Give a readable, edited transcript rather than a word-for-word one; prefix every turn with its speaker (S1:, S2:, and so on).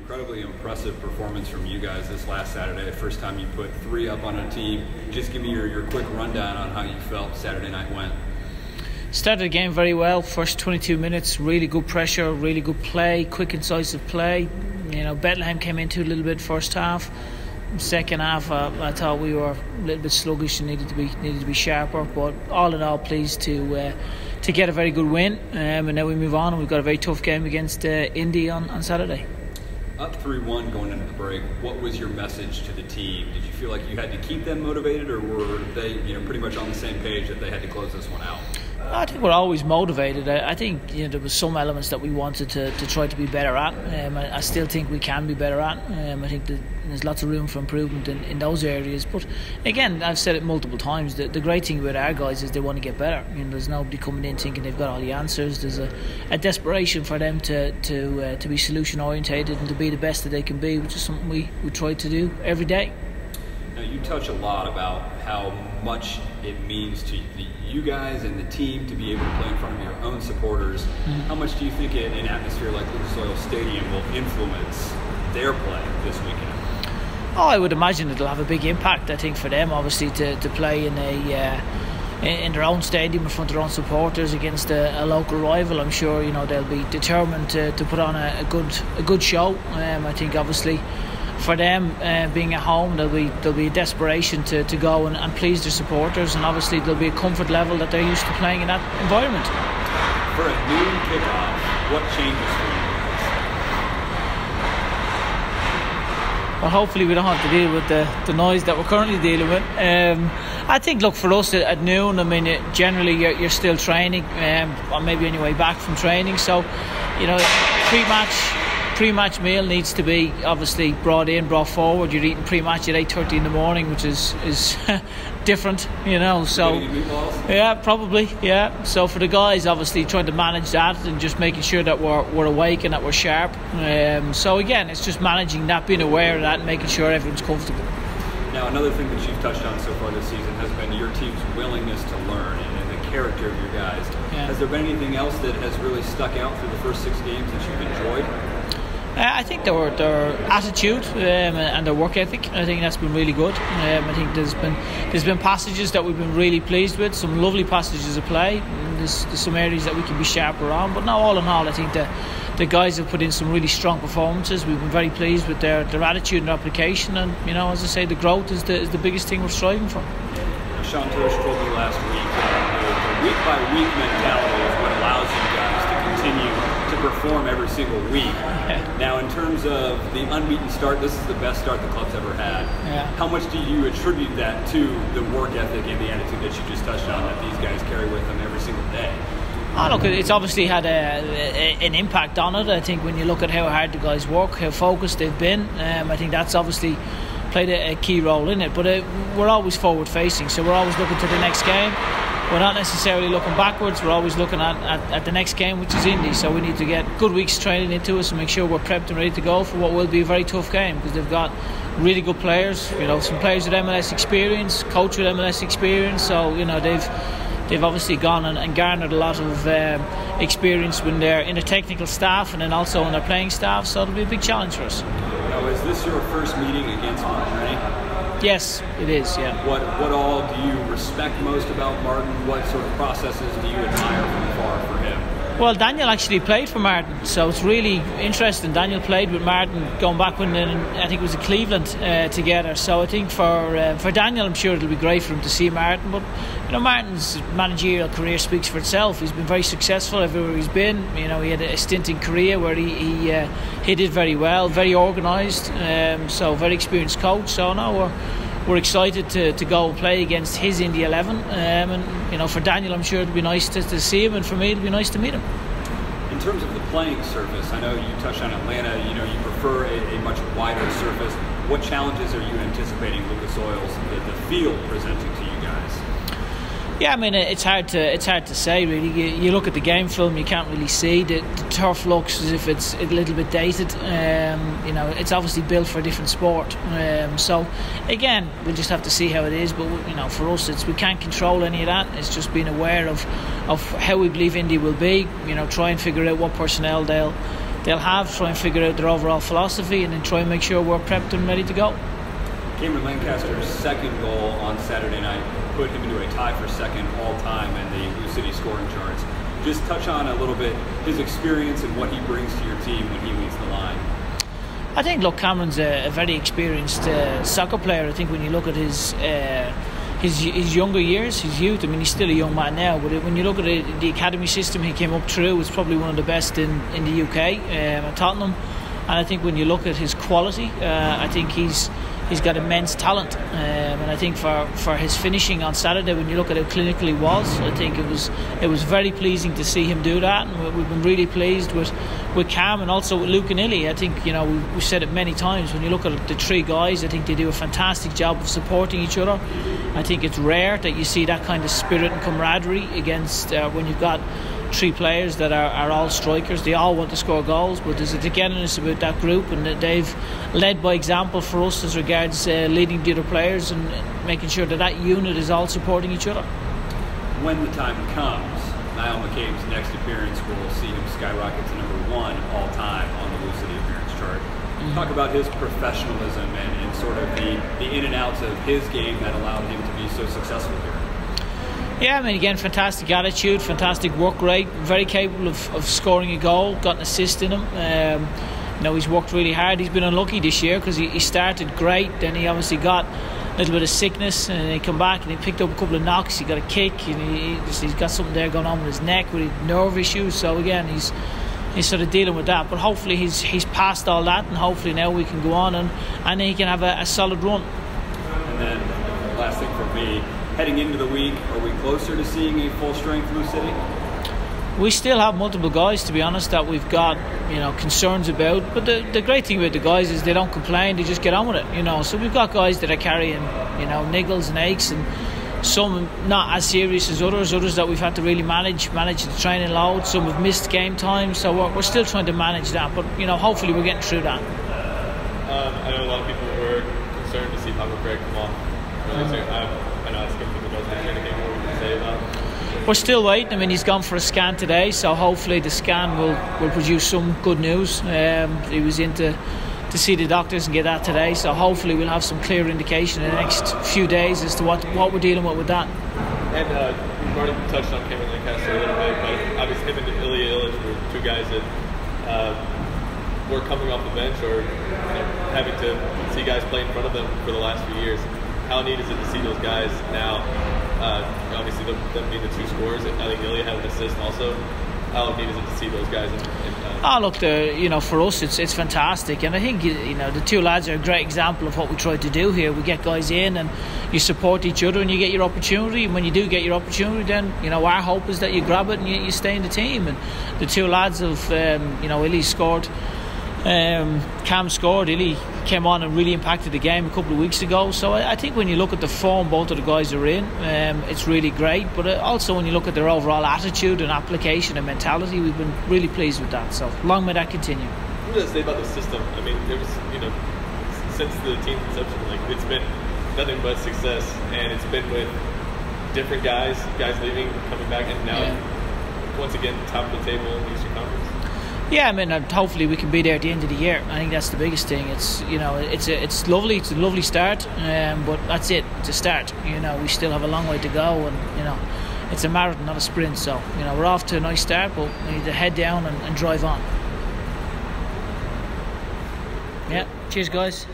S1: Incredibly impressive performance from you guys this last Saturday. First time you put 3 up on a team. Just give me your quick rundown on how you felt Saturday night went.
S2: Started the game very well. First 22 minutes, really good pressure, really good play, quick, incisive play. Bethlehem came into it a little bit first half. Second half, I thought we were a little bit sluggish and needed to be sharper. But all in all, pleased to get a very good win. And now we move on, and we've got a very tough game against Indy on Saturday.
S1: Up 3-1 going into the break. What was your message to the team? Did you feel like you had to keep them motivated, or were they, pretty much on the same page that they had to close this one out?
S2: I think we're always motivated. I think there was some elements that we wanted to try to be better at. I still think we can be better at. I think that there's lots of room for improvement in those areas. But again, I've said it multiple times. The great thing about our guys is they want to get better. There's nobody coming in thinking they've got all the answers. There's a desperation for them to be solution orientated and to be the best that they can be, which is something we try to do every day.
S1: Now, you touch a lot about how much it means to you guys and the team to be able to play in front of your own supporters. How much do you think an atmosphere like Lucas Oil Stadium will influence their play this weekend?
S2: I would imagine it'll have a big impact. I think for them, obviously, to play in their own stadium in front of their own supporters against a local rival. I'm sure they'll be determined to put on a good show. I think obviously for them, being at home, there'll be a desperation to go and please their supporters, and obviously there'll be a comfort level that they're used to playing in that environment.
S1: For a noon kickoff, what changes for you?
S2: Well, hopefully we don't have to deal with the noise that we're currently dealing with. I think, look, for us at noon, generally you're still training, or maybe on your way back from training. So, pre-match meal needs to be obviously brought forward. You're eating pre-match at 8:30 in the morning, which is different, so yeah, probably, yeah. So for the guys, obviously trying to manage that and just making sure that we're awake and that we're sharp. So again, it's just managing that, being aware of that, and making sure everyone's comfortable.
S1: Now, another thing that you've touched on so far this season has been your team's willingness to learn and the character of your guys. Yeah. Has there been anything else that has really stuck out through the first 6 games that you've enjoyed?
S2: I think their attitude and their work ethic. I think that's been really good. I think there's been passages that we've been really pleased with. Some lovely passages of play. There's some areas that we can be sharper on. But now, all in all, I think the guys have put in some really strong performances. We've been very pleased with their attitude and their application. And as I say, the growth is the biggest thing we're striving for.
S1: Sean Tosh told me last week the week by week mentality is what allows you guys to continue to perform every single week. Yeah. Now, in terms of the unbeaten start, this is the best start the club's ever had. Yeah. How much do you attribute that to the work ethic and the attitude that you just touched on that these guys carry with them every single day?
S2: Look, it's obviously had an impact on it. I think when you look at how hard the guys work, how focused they've been, I think that's obviously played a key role in it. But we're always forward facing, so we're always looking to the next game. We're not necessarily looking backwards. We're always looking at the next game, which is Indy. So we need to get good weeks training into us and make sure we're prepped and ready to go for what will be a very tough game, because they've got really good players. Some players with MLS experience, coach with MLS experience. So they've obviously gone and garnered a lot of experience when they're in the technical staff and then also in their playing staff. So it'll be a big challenge for us.
S1: Now, is this your first meeting against Martin?
S2: Yes, it is, yeah.
S1: What all do you respect most about Martin? What sort of processes do you admire from afar for him?
S2: Well, Daniel actually played for Martin, so it's really interesting. Daniel played with Martin going back when I think it was at Cleveland together. So I think for Daniel, I'm sure it'll be great for him to see Martin. But Martin's managerial career speaks for itself. He's been very successful everywhere he's been. He had a stint in Korea where he did very well, very organised. So very experienced coach. So now we're excited to go play against his Indy 11, and for Daniel, I'm sure it'll be nice to see him, and for me, it'll be nice to meet him.
S1: In terms of the playing surface, I know you touched on Atlanta. You prefer a much wider surface. What challenges are you anticipating Lucas Oil's the field presenting to you guys?
S2: Yeah, it's hard to say really. You look at the game film, you can't really see the turf looks as if it's a little bit dated. It's obviously built for a different sport. So again, we'll just have to see how it is. But for us, we can't control any of that. It's just being aware of how we believe Indy will be. Try and figure out what personnel they'll they'll have, try and figure out their overall philosophy, and then try and make sure we're prepped and ready to go.
S1: Cameron Lancaster's second goal on Saturday night put him into a tie for second all-time in the LouCity scoring charts. Just touch on a little bit his experience and what he brings to your team when he leads the line.
S2: I think, look, Cameron's a very experienced soccer player. I think when you look at his younger years, his youth, I mean, he's still a young man now, but when you look at the academy system he came up through, it's probably one of the best in the UK, at Tottenham. And I think when you look at his quality, I think he's got immense talent, and I think for his finishing on Saturday, when you look at how clinical he was, I think it was very pleasing to see him do that, and we've been really pleased with Cam and also with Luke and Illy. I think, you know, we've said it many times, when you look at the three guys, I think they do a fantastic job of supporting each other. I think it's rare that you see that kind of spirit and camaraderie against when you've got three players that are all strikers. They all want to score goals, but there's a togetherness about that group, and that they've led by example for us as regards leading the other players and making sure that unit is all supporting each other.
S1: When the time comes, Niall McCabe's next appearance will see him skyrocket to #1 all time on the LouCity appearance chart. Talk about his professionalism and sort of the in and outs of his game that allowed him to be so successful here.
S2: Yeah, I mean, again, fantastic attitude, fantastic work rate, very capable of scoring a goal, got an assist in him. You know, he's worked really hard. He's been unlucky this year because he started great, then he obviously got a little bit of sickness, and he come back and he picked up a couple of knocks. He got a kick, and he's got something there going on with his neck, with nerve issues. So again, he's sort of dealing with that. But hopefully he's past all that, and hopefully now we can go on and then he can have a solid run.
S1: And then last thing for me, heading into the week, are we closer to seeing a full-strength LouCity?
S2: We still have multiple guys, to be honest, that we've got, you know, concerns about. But the great thing about the guys is they don't complain; they just get on with it, you know. So we've got guys that are carrying, you know, niggles and aches, and some not as serious as others. Others that we've had to really manage the training load. Some have missed game time, so we're still trying to manage that. But you know, hopefully we're getting through that.
S3: I know a lot of people were concerned to see Papa Craig come off. I know it's good for the guys in the game. What we can say about it?
S2: We're still waiting. I mean, he's gone for a scan today, so hopefully the scan will produce some good news. He was in to see the doctors and get that today, so hopefully we'll have some clear indication in the next few days as to what we're dealing with that.
S3: And we've already touched on Cameron Lancaster a little bit, but obviously him and Ilya were two guys that were coming off the bench or having to see guys play in front of them for the last few years. How neat is it to see those guys now? Obviously, them being the two scorers. I think Ilya had an assist also. How neat is it to see those guys?
S2: Look, you know, for us, it's fantastic, and I think, you know, the two lads are a great example of what we try to do here. We get guys in, and you support each other, and you get your opportunity. And when you do get your opportunity, then, you know, our hope is that you grab it and you stay in the team. And the two lads have, you know, Illy scored. Cam scored. Illy came on and really impacted the game a couple of weeks ago. So I think when you look at the form both of the guys are in, it's really great. But also when you look at their overall attitude and application and mentality, we've been really pleased with that. So long may that continue.
S3: What does it say about the system? I mean, there was, you know, since the team's inception, like, it's been nothing but success, and it's been with different guys leaving, coming back, and now once again top of the table in the Eastern Conference.
S2: Yeah, I mean, hopefully we can be there at the end of the year. I think that's the biggest thing. It's, you know, it's lovely. It's a lovely start, but that's it. It's a start. You know, we still have a long way to go, and you know, it's a marathon, not a sprint. So you know, we're off to a nice start, but we need to head down and drive on. Yeah. Cheers, guys.